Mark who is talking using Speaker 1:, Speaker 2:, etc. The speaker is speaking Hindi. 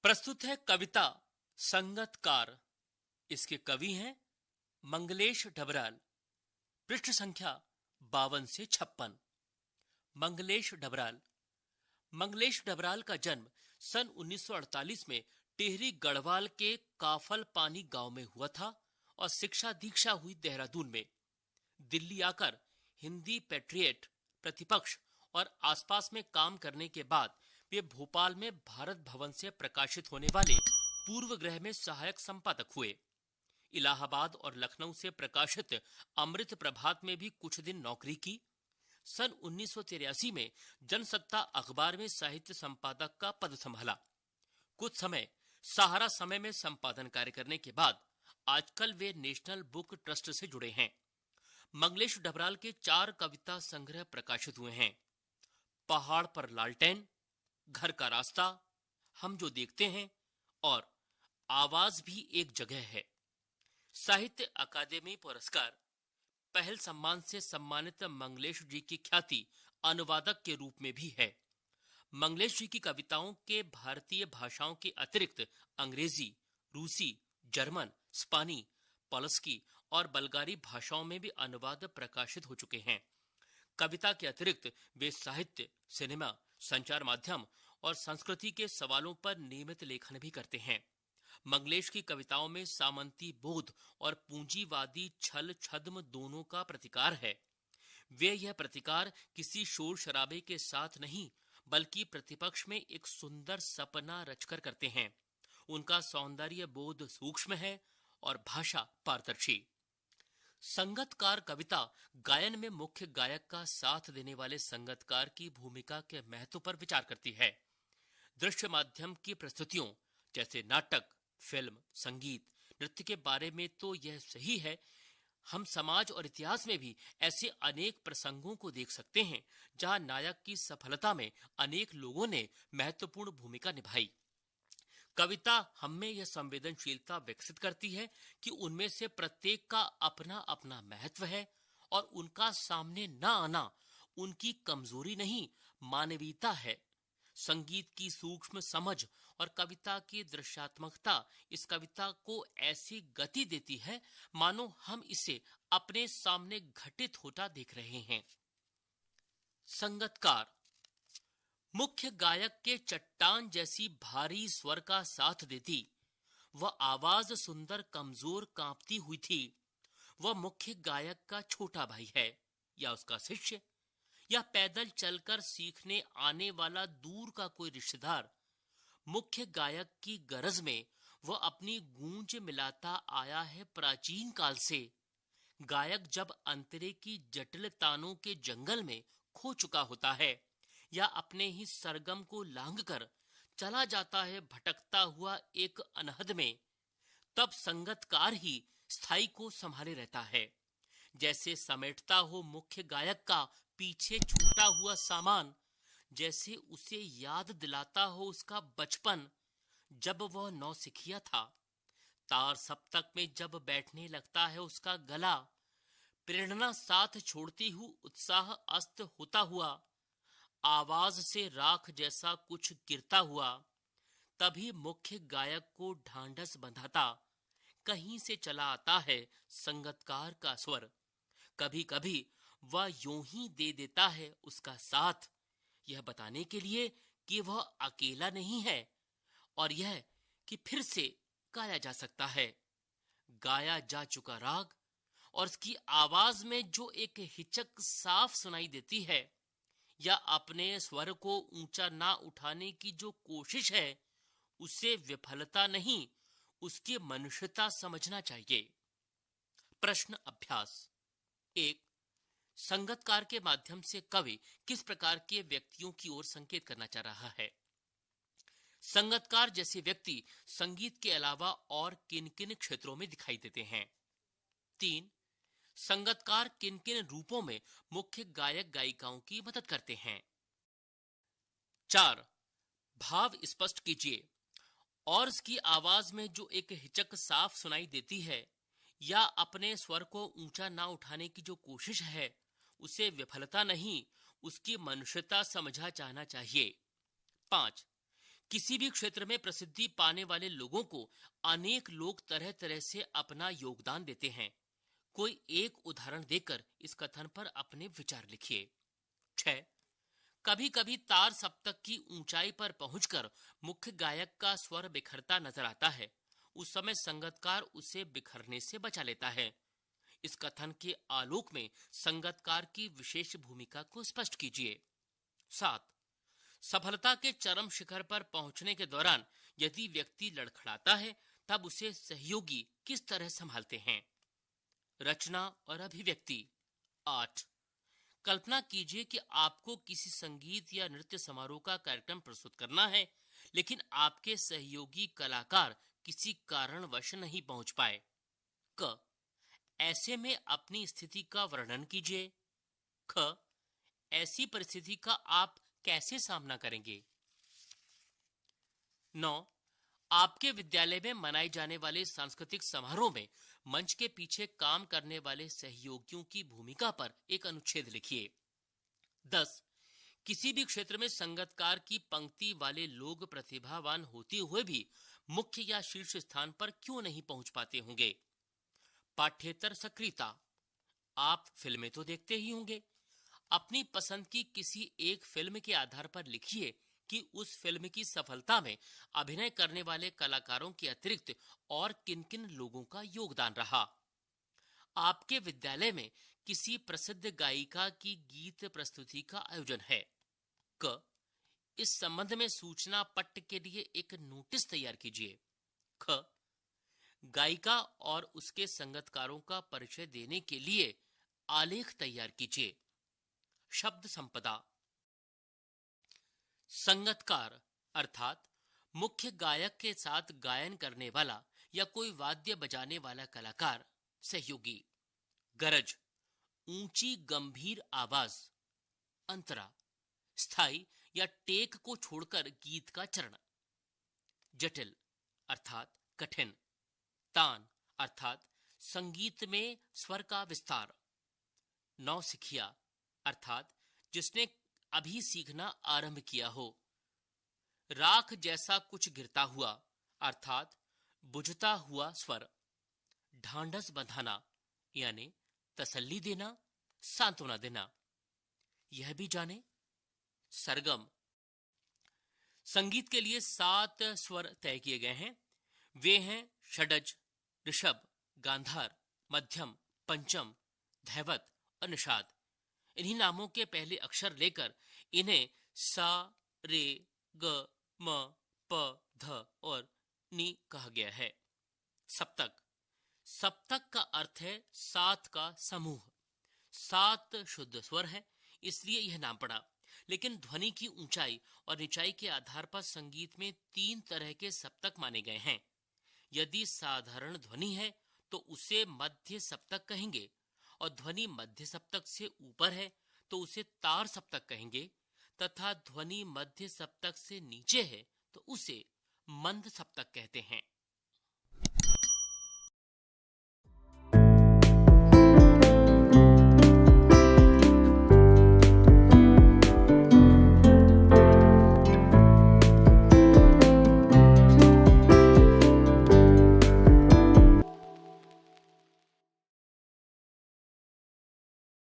Speaker 1: प्रस्तुत है कविता संगतकार। इसके कवि हैं मंगलेश डबराल। पृष्ठ संख्या 52 से 56। मंगलेश डबराल का जन्म सन 1948 में टिहरी गढ़वाल के काफल पानी गांव में हुआ था और शिक्षा दीक्षा हुई देहरादून में। दिल्ली आकर हिंदी पैट्रियट, प्रतिपक्ष और आसपास में काम करने के बाद वे भोपाल में भारत भवन से प्रकाशित होने वाले पूर्व ग्रह में सहायक संपादक हुए। इलाहाबाद और लखनऊ से प्रकाशित अमृत प्रभात में भी कुछ दिन नौकरी की। सन 1983 में जनसत्ता अखबार में साहित्य संपादक का पद संभाला। कुछ समय सहारा समय में संपादन कार्य करने के बाद आजकल वे नेशनल बुक ट्रस्ट से जुड़े हैं। मंगलेश डबराल के 4 कविता संग्रह प्रकाशित हुए हैं। पहाड़ पर लालटेन, घर का रास्ता, हम जो देखते हैं और आवाज भी एक जगह है। साहित्य अकादमी पुरस्कार पहल सम्मान से सम्मानित मंगलेश जी की ख्याति अनुवादक के रूप में भी है। मंगलेश जी की कविताओं के भारतीय भाषाओं के अतिरिक्त अंग्रेजी, रूसी, जर्मन, स्पेनी, पॉलस्की और बल्गारी भाषाओं में भी अनुवाद प्रकाशित हो चुके हैं। कविता के अतिरिक्त वे साहित्य, सिनेमा, संचार माध्यम और संस्कृति के सवालों पर नियमित लेखन भी करते हैं। मंगलेश की कविताओं में सामंती बोध और पूंजीवादी छल छद्म दोनों का प्रतिकार है। वे यह प्रतिकार किसी शोर शराबे के साथ नहीं बल्कि प्रतिपक्ष में एक सुंदर सपना रचकर करते हैं। उनका सौंदर्य बोध सूक्ष्म है और भाषा पारदर्शी। संगतकार कविता गायन में मुख्य गायक का साथ देने वाले संगतकार की भूमिका के महत्व पर विचार करती है। दृश्य माध्यम की प्रस्तुतियों जैसे नाटक, फिल्म, संगीत, नृत्य के बारे में तो यह सही है। हम समाज और इतिहास में भी ऐसे अनेक प्रसंगों को देख सकते हैं जहां नायक की सफलता में अनेक लोगों ने महत्वपूर्ण भूमिका निभाई। कविता हम में यह संवेदनशीलता विकसित करती है कि उनमें से प्रत्येक का अपना अपना महत्व है और उनका सामने न आना उनकी कमजोरी नहीं, मानवीयता है। संगीत की सूक्ष्म समझ और कविता की दृश्यात्मकता इस कविता को ऐसी गति देती है मानो हम इसे अपने सामने घटित होता देख रहे हैं। संगतकार मुख्य गायक के चट्टान जैसी भारी स्वर का साथ देती। वह आवाज सुंदर कमजोर कांपती हुई थी। वह मुख्य गायक का छोटा भाई है या उसका शिष्य या पैदल चलकर सीखने आने वाला दूर का कोई रिश्तेदार। मुख्य गायक की गरज में वह अपनी गूंज मिलाता आया है प्राचीन काल से। गायक जब अंतरे की जटिल तानों के जंगल में खो चुका होता है या अपने ही सरगम को लांघकर चला जाता है भटकता हुआ एक अनहद में, तब संगतकार ही स्थाई को संभाले रहता है। जैसे समेटता हो मुख्य गायक का पीछे छूटा हुआ सामान, जैसे उसे याद दिलाता हो उसका बचपन जब वह नौसिखिया था। तार सप्तक में जब बैठने लगता है उसका गला, प्रेरणा साथ छोड़ती हुई उत्साह अस्त होता हुआ, आवाज से राख जैसा कुछ गिरता हुआ, तभी मुख्य गायक को ढांढस बंधाता कहीं से चला आता है संगतकार का स्वर। कभी कभी वह यूं ही दे देता है उसका साथ, यह बताने के लिए कि वह अकेला नहीं है और यह कि फिर से गाया जा सकता है। गाया जा चुका राग और उसकी आवाज में जो एक हिचक साफ सुनाई देती है या अपने स्वर को ऊंचा ना उठाने की जो कोशिश है, उसे विफलता नहीं उसकी मनुष्यता समझना चाहिए। प्रश्न अभ्यास 1। संगतकार के माध्यम से कवि किस प्रकार के व्यक्तियों की ओर संकेत करना चाह रहा है? संगतकार जैसे व्यक्ति संगीत के अलावा और किन किन क्षेत्रों में दिखाई देते हैं? 3। संगतकार किन किन रूपों में मुख्य गायक गायिकाओं की मदद करते हैं? 4। भाव स्पष्ट कीजिए और उसकी आवाज में जो एक हिचक साफ सुनाई देती है या अपने स्वर को ऊंचा ना उठाने की जो कोशिश है, उसे विफलता नहीं उसकी मनुष्यता समझा जाना चाहिए। 5। किसी भी क्षेत्र में प्रसिद्धि पाने वाले लोगों को अनेक लोग तरह तरह से अपना योगदान देते हैं। कोई एक उदाहरण देकर इस कथन पर अपने विचार लिखिए। 6. कभी कभी तार सप्तक की ऊंचाई पर पहुंचकर मुख्य गायक का स्वर बिखरता नजर आता है। उस समय संगतकार उसे बिखरने से बचा लेता है। इस कथन के आलोक में संगतकार की विशेष भूमिका को स्पष्ट कीजिए। 7. सफलता के चरम शिखर पर पहुंचने के दौरान यदि व्यक्ति लड़खड़ाता है तब उसे सहयोगी किस तरह संभालते हैं। रचना और अभिव्यक्ति। 8. कल्पना कीजिए कि आपको किसी संगीत या नृत्य समारोह का कार्यक्रम प्रस्तुत करना है, लेकिन आपके सहयोगी कलाकार किसी कारणवश नहीं पहुंच पाए। क. ऐसे में अपनी स्थिति का वर्णन कीजिए। ख. ऐसी परिस्थिति का आप कैसे सामना करेंगे। 9. आपके विद्यालय में मनाए जाने वाले सांस्कृतिक समारोह में मंच के पीछे काम करने वाले सहयोगियों की भूमिका पर एक अनुच्छेद लिखिए। 10. किसी भी क्षेत्र में संगतकार की पंक्ति वाले लोग प्रतिभावान होते हुए भी मुख्य या शीर्ष स्थान पर क्यों नहीं पहुंच पाते होंगे। पाठ्येतर सक्रियता। आप फिल्में तो देखते ही होंगे। अपनी पसंद की किसी एक फिल्म के आधार पर लिखिए कि उस फिल्म की सफलता में अभिनय करने वाले कलाकारों के अतिरिक्त और किन किन लोगों का योगदान रहा। आपके विद्यालय में किसी प्रसिद्ध गायिका की गीत प्रस्तुति का आयोजन है। क. इस संबंध में सूचना पट्ट के लिए एक नोटिस तैयार कीजिए। ख. गायिका और उसके संगतकारों का परिचय देने के लिए आलेख तैयार कीजिए। शब्द संपदा। संगतकार अर्थात मुख्य गायक के साथ गायन करने वाला या कोई वाद्य बजाने वाला कलाकार। सहयोगी। गरज ऊंची गंभीर आवाज। अंतरा स्थाई या टेक को छोड़कर गीत का चरण। जटिल अर्थात कठिन। तान अर्थात संगीत में स्वर का विस्तार। नौसिखिया अर्थात जिसने अभी सीखना आरंभ किया हो। राख जैसा कुछ गिरता हुआ अर्थात बुझता हुआ स्वर। ढांढस बंधाना यानी तसल्ली देना, सांत्वना देना। यह भी जाने। सरगम। संगीत के लिए 7 स्वर तय किए गए हैं। वे हैं षडज, ऋषभ, गांधार, मध्यम, पंचम, धैवत और निषाद। इन्हीं नामों के पहले अक्षर लेकर इन्हें सा, रे, ग, म, प, ध और नी कहा गया है। सप्तक। सप्तक का अर्थ है 7 का समूह। 7 शुद्ध स्वर है, इसलिए यह नाम पड़ा। लेकिन ध्वनि की ऊंचाई और निचाई के आधार पर संगीत में 3 तरह के सप्तक माने गए हैं। यदि साधारण ध्वनि है तो उसे मध्य सप्तक कहेंगे, और ध्वनि मध्य सप्तक से ऊपर है तो उसे तार सप्तक कहेंगे, तथा ध्वनि मध्य सप्तक से नीचे है तो उसे मंद सप्तक कहते हैं।